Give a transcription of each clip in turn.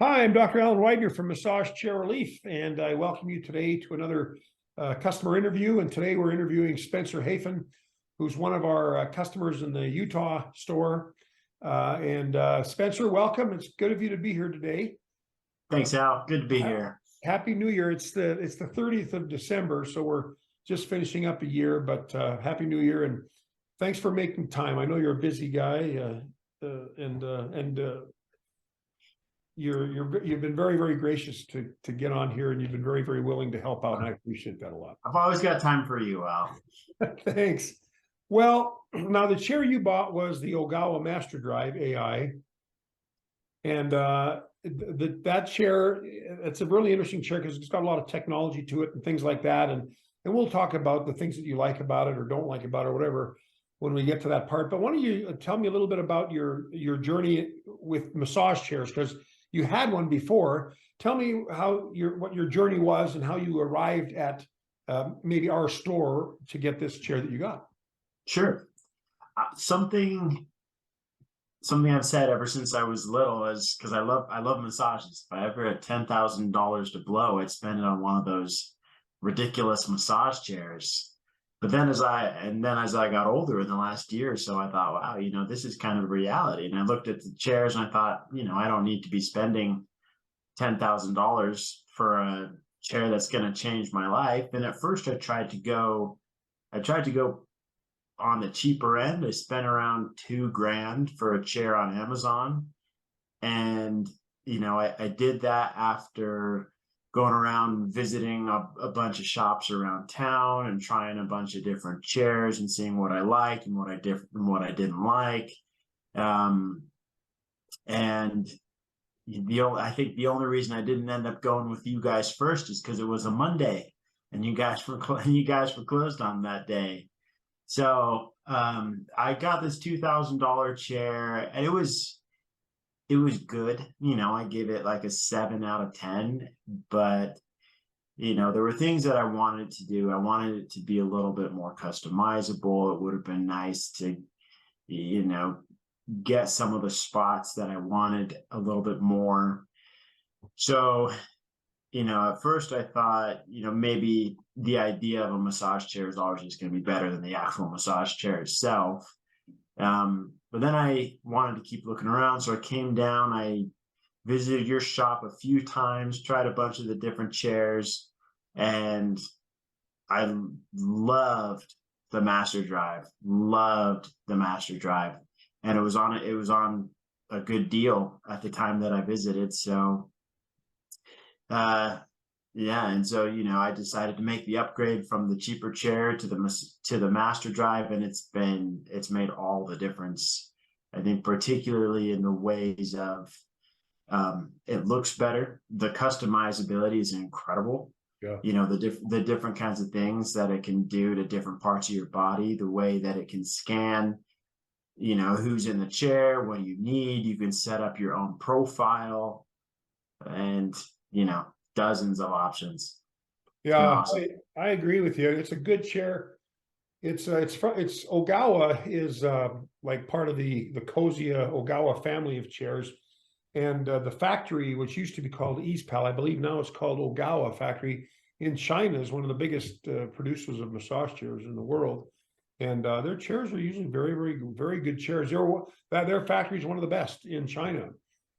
Hi, I'm Dr. Alan Widener from Massage Chair Relief, and I welcome you today to another customer interview. And today we're interviewing Spencer Hafen, who's one of our customers in the Utah store. Spencer, welcome. It's good of you to be here today. Thanks, Al. Good to be here. Happy New Year. It's the 30th of December, so we're just finishing up a year, but Happy New Year, and thanks for making time. I know you're a busy guy, you've been very, very gracious to get on here, and you've been very, very willing to help out, and I appreciate that a lot. I've always got time for you, Al. Thanks. Well, now the chair you bought was the Ogawa Master Drive AI, and that chair, it's a really interesting chair because it's got a lot of technology to it and things like that, and we'll talk about the things that you like about it or don't like about it or whatever when we get to that part. But why don't you tell me a little bit about your journey with massage chairs, because you had one before. Tell me what your journey was and how you arrived at maybe our store to get this chair that you got. Sure. Something I've said ever since I was little is because I love massages. If I ever had $10,000 to blow, I'd spend it on one of those ridiculous massage chairs. But then as I got older in the last year or so, I thought, wow, this is kind of reality. And I looked at the chairs and I thought, I don't need to be spending $10,000 for a chair that's going to change my life. And at first I tried to go on the cheaper end. I spent around $2,000 for a chair on Amazon. And, I did that after going around visiting a bunch of shops around town and trying a bunch of different chairs and seeing what I liked and what I didn't like. I think the only reason I didn't end up going with you guys first is because it was a Monday and you guys were closed on that day. So I got this $2,000 chair, and it was good. I gave it like a 7 out of 10, but there were things that I wanted to do. I wanted it to be a little bit more customizable. It would have been nice to, get some of the spots that I wanted a little bit more. So, at first I thought, maybe the idea of a massage chair is always just going to be better than the actual massage chair itself. But then I wanted to keep looking around. So I came down, I visited your shop a few times, tried a bunch of the different chairs, and I loved the Master Drive, and it was on a good deal at the time that I visited. So, and so, I decided to make the upgrade from the cheaper chair to the Master Drive, and it's made all the difference. I think particularly in the ways of it looks better. The customizability is incredible. Yeah. The different kinds of things that it can do to different parts of your body, the way that it can scan, who's in the chair, what do you need. You can set up your own profile, and dozens of options. Yeah, awesome. I agree with you. It's a good chair. It's Ogawa is like part of the Kosia Ogawa family of chairs, and the factory, which used to be called EasePal, I believe now it's called Ogawa factory in China, is one of the biggest producers of massage chairs in the world, and their chairs are usually very, very, very good chairs. Their factory is one of the best in China.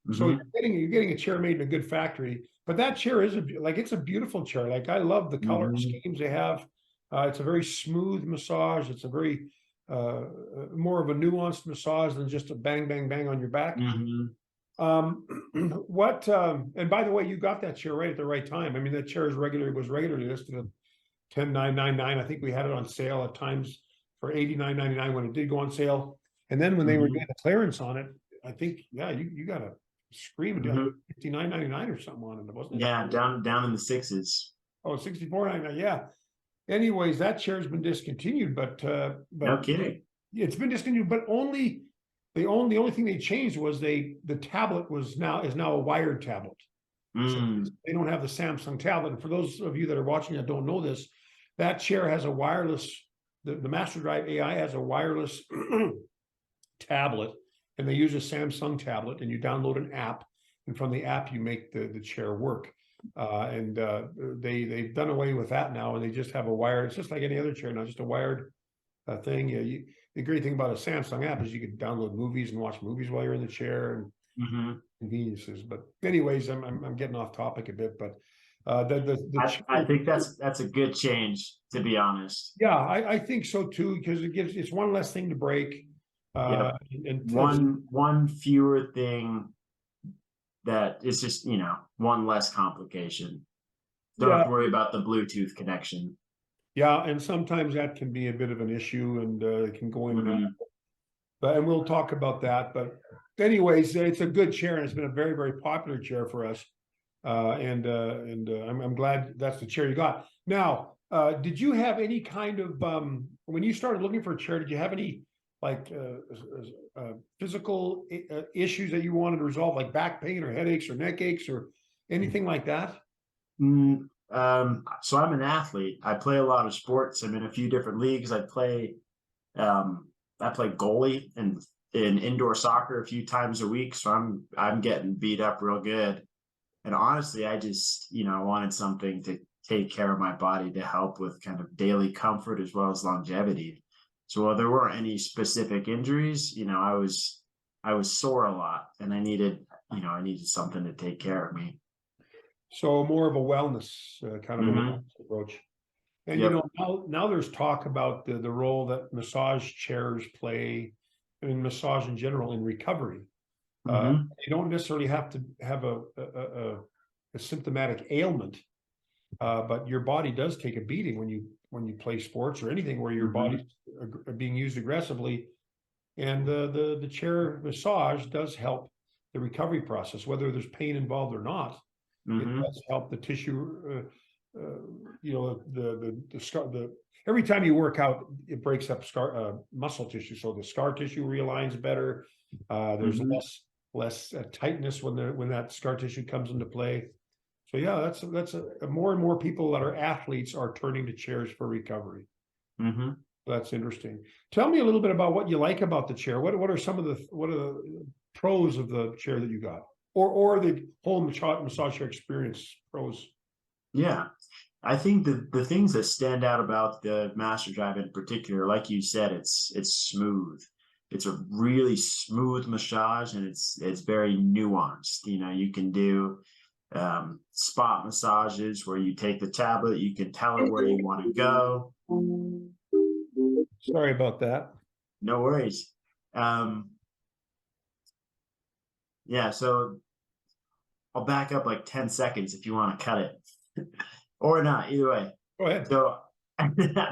Mm-hmm. So you're getting a chair made in a good factory. But that chair is it's a beautiful chair. Like, I love the color schemes they have. It's a very smooth massage. It's a very more of a nuanced massage than just a bang, bang, bang on your back. Mm-hmm. And by the way, you got that chair right at the right time. I mean, that chair was regularly listed at $10,999. I think we had it on sale at times for $89.99 when it did go on sale. And then when they were doing the clearance on it, I think, you got a screaming deal, $59.99 or something on it, wasn't it? Yeah, down in the sixes. Oh, $64.99. Yeah. Anyways, that chair has been discontinued, but no kidding. It's been discontinued, but the only thing they changed was the tablet is now a wired tablet. So they don't have the Samsung tablet. And for those of you that are watching that don't know this, that chair has a wireless. The Master Drive AI has a wireless tablet, and they use a Samsung tablet, and you download an app, and from the app you make the chair work. And they've done away with that now, and they just have a wired. It's just like any other chair now, just a wired thing. The great thing about a Samsung app is you can download movies and watch movies while you're in the chair, and conveniences. But anyways, I'm getting off topic a bit, but I think that's a good change, to be honest. yeah, I think so too, because it's one less thing to break. Yep. And One fewer thing that is just, one less complication. Don't have to worry about the Bluetooth connection. Yeah, and sometimes that can be a bit of an issue, and it can go in and out. But and we'll talk about that. But anyways, it's a good chair, and it's been a very, very popular chair for us. I'm glad that's the chair you got. Now, did you have any kind of when you started looking for a chair? Did you have any like physical issues that you wanted to resolve, like back pain or headaches or neck aches or anything like that? So I'm an athlete. I play a lot of sports. I'm in a few different leagues. I play goalie and in indoor soccer a few times a week. So I'm getting beat up real good. And honestly, I just, wanted something to take care of my body to help with kind of daily comfort as well as longevity. So while there weren't any specific injuries, I was sore a lot, and I needed something to take care of me. So more of a wellness kind of a wellness approach. And now there's talk about the role that massage chairs play in massage in general in recovery. You don't necessarily have to have a symptomatic ailment, but your body does take a beating when you play sports or anything where your body's being used aggressively. And the chair massage does help the recovery process, whether there's pain involved or not. It does help the tissue. The scar. Every time you work out, it breaks up muscle tissue, so the scar tissue realigns better. There's less tightness when that scar tissue comes into play. So yeah, that's more and more people that are athletes are turning to chairs for recovery. That's interesting. Tell me a little bit about what you like about the chair. What are the pros of the chair that you got, or the whole massage chair experience pros? Yeah, I think the things that stand out about the Master Drive in particular, like you said, it's smooth. It's a really smooth massage, and it's very nuanced. You can do spot massages where you take the tablet, you can tell it where you want to go. Sorry about that. No worries. Yeah, so I'll back up like 10 seconds if you want to cut it. Or not, either way. Go ahead.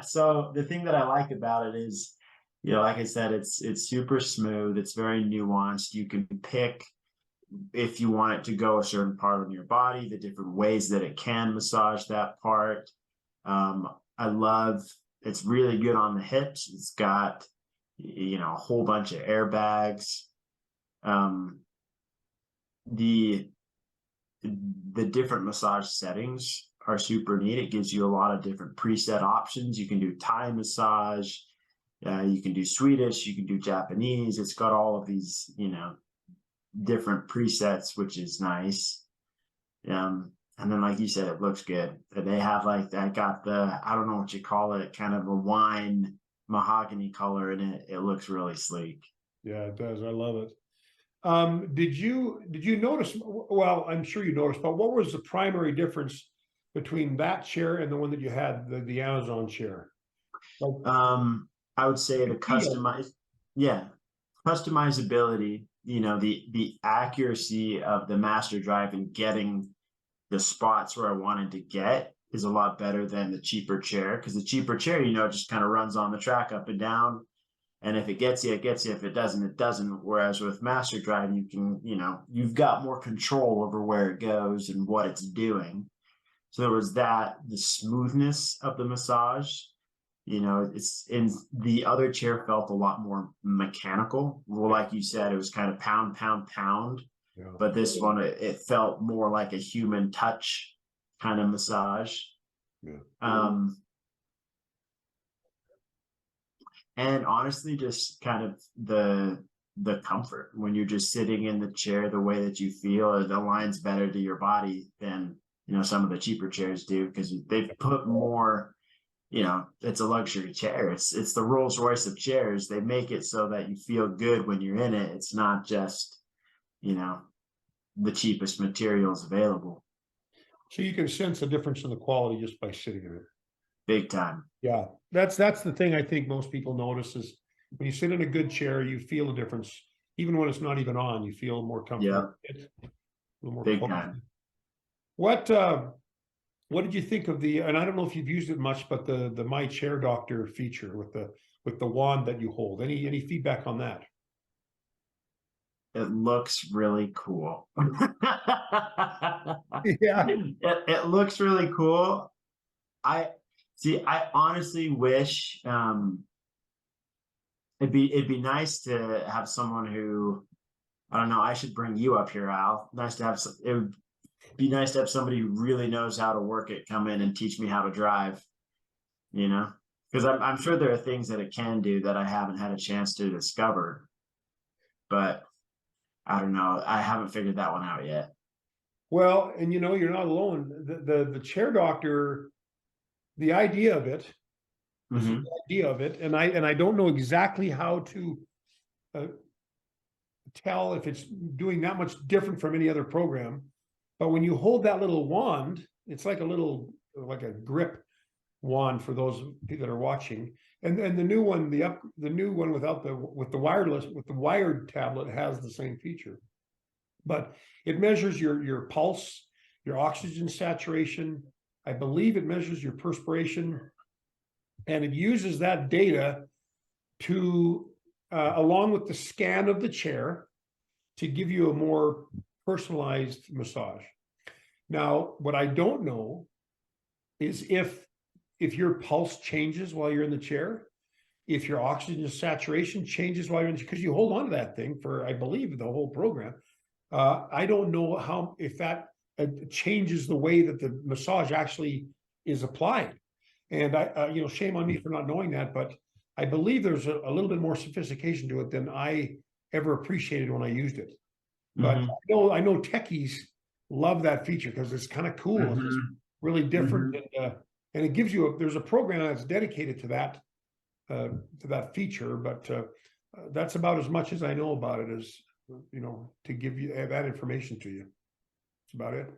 So the thing that I like about it is, like I said, it's super smooth. It's very nuanced. You can pick if you want it to go a certain part on your body, the different ways that it can massage that part. I love it's really good on the hips. It's got a whole bunch of airbags. The different massage settings are super neat. It gives you a lot of different preset options. You can do Thai massage, you can do Swedish, you can do Japanese. It's got all of these, different presets, which is nice. And then, like you said, it looks good. They have I got I don't know what you call it, kind of a wine mahogany color in it. It looks really sleek. Yeah, it does. I love it. Did you notice? Well, I'm sure you noticed, but what was the primary difference between that chair and the one that you had, the Amazon chair? I would say the customizability. The accuracy of the Master Drive in getting the spots where I wanted to get is a lot better than the cheaper chair, because the cheaper chair, just kind of runs on the track up and down. And if it gets you, it gets you. If it doesn't, it doesn't. Whereas with Master Drive, you can, you've got more control over where it goes and what it's doing. So there was the smoothness of the massage. It's in the other chair felt a lot more mechanical. Well, like you said, it was kind of pound, pound, pound. Yeah. But this one, it felt more like a human touch kind of massage. Yeah. And honestly, just kind of the the comfort when you're just sitting in the chair, the way that you feel, it aligns better to your body than, you know, some of the cheaper chairs do, because they've put more, you know, it's a luxury chair. It's the Rolls Royce of chairs. They make it so that you feel good when you're in it. It's not just, you know, the cheapest materials available. So you can sense a difference in the quality just by sitting in it. Big time. Yeah, that's the thing I think most people notice is when you sit in a good chair, you feel a difference. Even when it's not even on, you feel more comfortable. It's a little more Big cozy. time. What did you think of the, and I don't know if you've used it much, but the My Chair Doctor feature with the wand that you hold? Any feedback on that? It looks really cool. Yeah. It looks really cool. I honestly wish it'd be nice to have someone who, I don't know, I should bring you up here, Al. Nice to have it would be nice to have somebody who really knows how to work it come in and teach me how to drive, you know? Because I'm sure there are things that it can do that I haven't had a chance to discover. But I don't know. I haven't figured that one out yet. Well, and you know, you're not alone. The chair doctor, the idea of it, this is Mhm. the idea of it, and I don't know exactly how to tell if it's doing that much different from any other program. But when you hold that little wand, it's like like a grip wand for those that are watching. And the new one, the new one without with the wired tablet has the same feature. But it measures your pulse, your oxygen saturation. I believe it measures your perspiration, and it uses that data to, along with the scan of the chair, to give you a more personalized massage. Now, what I don't know is if your pulse changes while you're in the chair, if your oxygen saturation changes while you're in the chair, because you hold on to that thing for, I believe, the whole program. I don't know if that changes the way that the massage actually is applied. And you know, shame on me for not knowing that, but I believe there's a little bit more sophistication to it than I ever appreciated when I used it. But I know techies love that feature because it's kind of cool. It's really different, and it gives you there's a program that's dedicated to that feature. But that's about as much as I know about it, as you know, to give you that information to you. That's about it.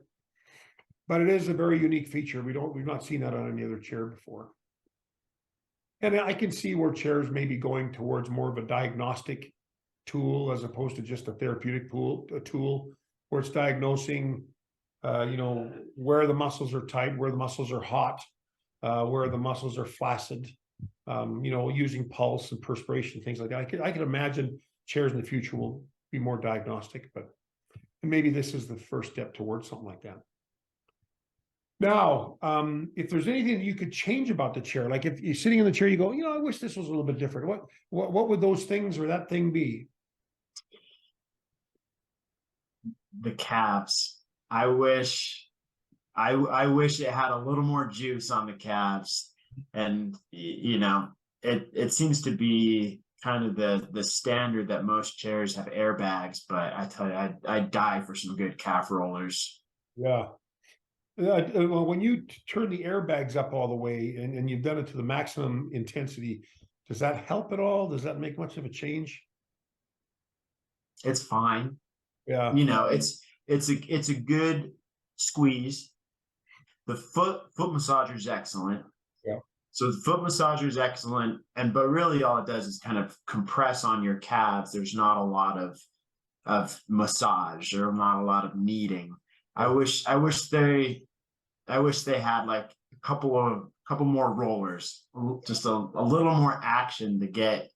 But it is a very unique feature. We've not seen that on any other chair before. And I can see where chairs may be going towards more of a diagnostic tool as opposed to just a therapeutic tool where it's diagnosing, you know, where the muscles are tight, where the muscles are hot, where the muscles are flaccid, you know, using pulse and perspiration, things like that. I could imagine chairs in the future will be more diagnostic, but maybe this is the first step towards something like that. Now, if there's anything that you could change about the chair, like if you're sitting in the chair, you go, you know, I wish this was a little bit different. What would those things or that thing be? The calves. I wish it had a little more juice on the calves, and you know, it seems to be kind of the standard that most chairs have airbags, but I tell you, I'd die for some good calf rollers. Yeah. Well, when you turn the airbags up all the way and you've done it to the maximum intensity, does that help at all? Does that make much of a change? It's fine. Yeah. You know, it's a good squeeze. The foot massager is excellent. Yeah. So the foot massager is excellent, but really all it does is kind of compress on your calves. There's not a lot of massage or not a lot of kneading. I wish they had like a couple more rollers, just a little more action to get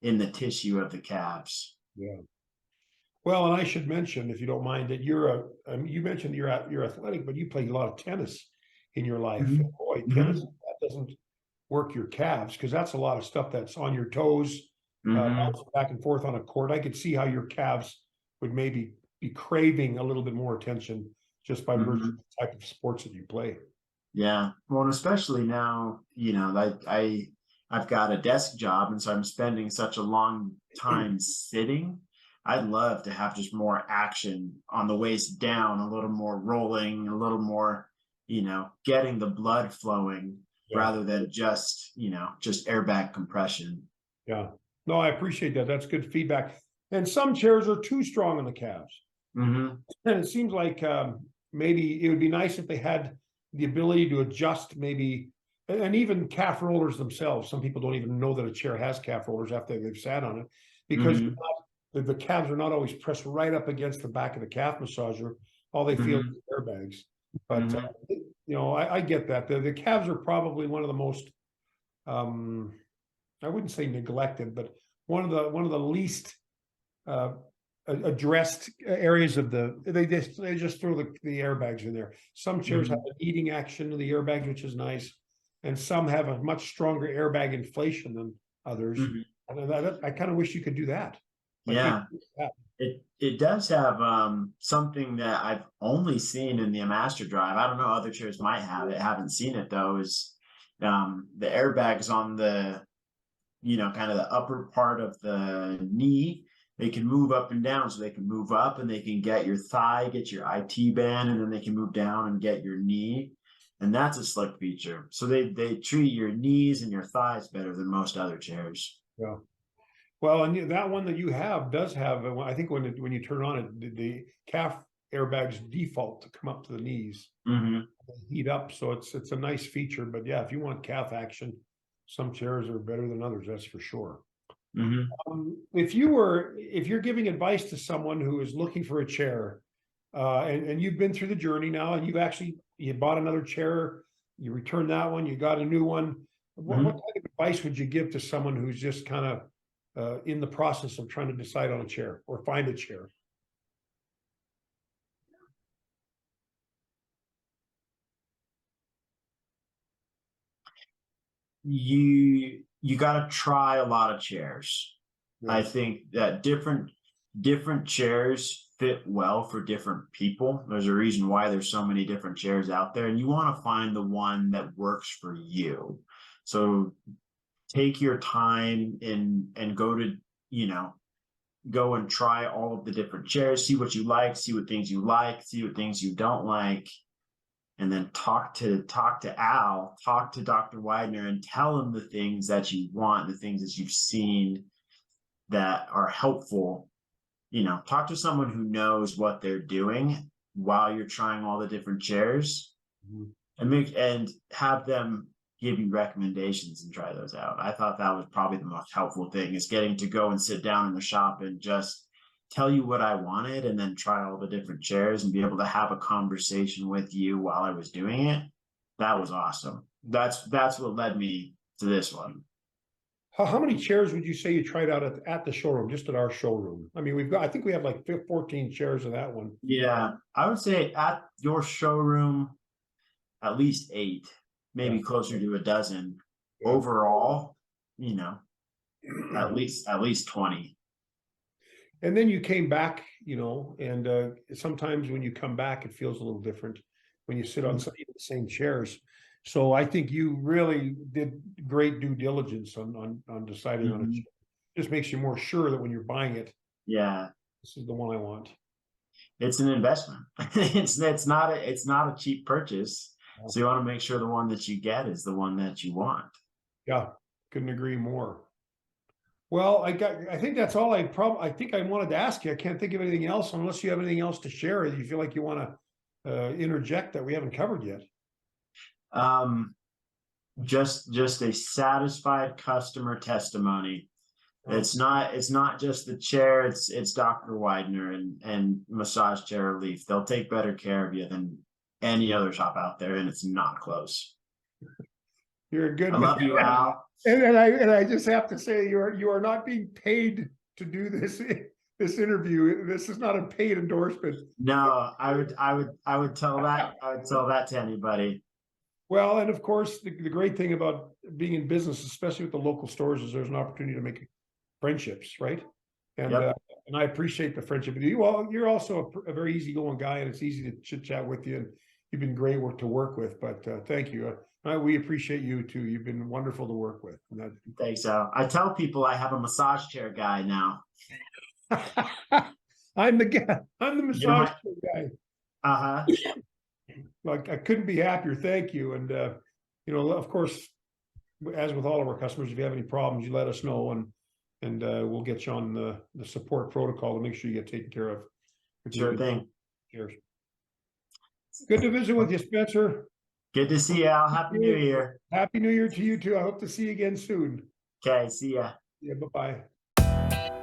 in the tissue of the calves. Yeah. Well, and I should mention, if you don't mind, that you mentioned you're athletic, but you play a lot of tennis in your life. Mhm. And boy, tennis, that doesn't work your calves because that's a lot of stuff that's on your toes, bouncing back and forth on a court. I could see how your calves would maybe be craving a little bit more attention just by virtue of the type of sports that you play. Yeah. Well, and especially now, you know, I've got a desk job, and so I'm spending such a long time sitting. I'd love to have just more action on the waist down, a little more rolling, a little more, getting the blood flowing Yeah. rather than just, just airbag compression. Yeah. No, I appreciate that. That's good feedback. And some chairs are too strong on the calves. Mm-hmm. And it seems like maybe it would be nice if they had the ability to adjust maybe, and even calf rollers themselves. Some people don't even know that a chair has calf rollers after they've sat on it, because Mm-hmm. the calves are not always pressed right up against the back of the calf massager. All they feel Mm-hmm. is airbags. But Mm-hmm. I get that. The calves are probably one of the most I wouldn't say neglected, but one of the least addressed areas of they just throw the airbags in there. Some chairs have an eating action to the airbags, which is nice, and some have a much stronger airbag inflation than others. Mm-hmm. And I kind of wish you could do that. Yeah. It does have something that I've only seen in the Master Drive. I don't know, other chairs might have it. Haven't seen it though. Is the airbags on the kind of the upper part of the knee. They can move up and down, so they can move up and they can get your thigh, get your IT band, and then they can move down and get your knee. And that's a slick feature. So they treat your knees and your thighs better than most other chairs. Yeah. Well, and that one that you have does have, I think when you turn on it, the calf airbags default to come up to the knees, Mm-hmm. heat up. So it's a nice feature. But yeah, if you want calf action, some chairs are better than others, that's for sure. Mm-hmm. If you're giving advice to someone who is looking for a chair, and you've been through the journey now, and you bought another chair, you returned that one, you got a new one. What Mm-hmm. kind of advice would you give to someone who's just kind of in the process of trying to decide on a chair or find a chair? You got to try a lot of chairs. Yeah. I think that different chairs fit well for different people. There's a reason why there's so many different chairs out there, and you want to find the one that works for you. So take your time and go and try all of the different chairs, see what you like, see what things you like, see what things you don't like, and then talk to Al, talk to Dr. Widener, and tell him the things that you want, the things that you've seen that are helpful. Talk to someone who knows what they're doing while you're trying all the different chairs, and have them give you recommendations and try those out. I thought that was probably the most helpful thing, is getting to go and sit down in the shop and just tell you what I wanted, and then try all the different chairs and be able to have a conversation with you while I was doing it. That was awesome. That's what led me to this one. How many chairs would you say you tried out at the showroom, just at our showroom? I mean, I think we have like 14 chairs in that one. Yeah, I would say at your showroom, at least 8, maybe closer to a dozen. Overall, at least 20. And then you came back, and sometimes when you come back, it feels a little different when you sit on some of the same chairs. So I think you really did great due diligence on deciding on a chair. Just makes you more sure that when you're buying it, Yeah, this is the one I want. it's an investment. it's not a cheap purchase. So you want to make sure the one that you get is the one that you want. Yeah, couldn't agree more. Well, I think that's all I think I wanted to ask you. I can't think of anything else unless you have anything else to share that you feel like you want to interject that we haven't covered yet. Just a satisfied customer testimony. It's not just the chair, it's Dr. Widener and Massage Chair Relief. They'll take better care of you than any other shop out there, and it's not close. You're a good I love you, Al. And I just have to say, you are not being paid to do this interview. This is not a paid endorsement. No, I would tell that to anybody. Well, and of course, the great thing about being in business, especially with the local stores, is there's an opportunity to make friendships, right? And and I appreciate the friendship with you. Well, you're also a very easygoing guy, and it's easy to chit chat with you, and you've been great to work with. But thank you. We appreciate you too. You've been wonderful to work with. Thanks, Al. I tell people I have a massage chair guy now. I'm the guy. I'm the You know massage what? guy. Uh-huh. Like I couldn't be happier. Thank you. And you know, of course, as with all of our customers, if you have any problems, you let us know, and we'll get you on the support protocol to make sure you get taken care of. Sure thing. Cheers. Good to visit with you, Spencer. Good to see you, Al. Happy New Year. Happy New Year to you too. I hope to see you again soon. Okay, see ya. Yeah, bye-bye.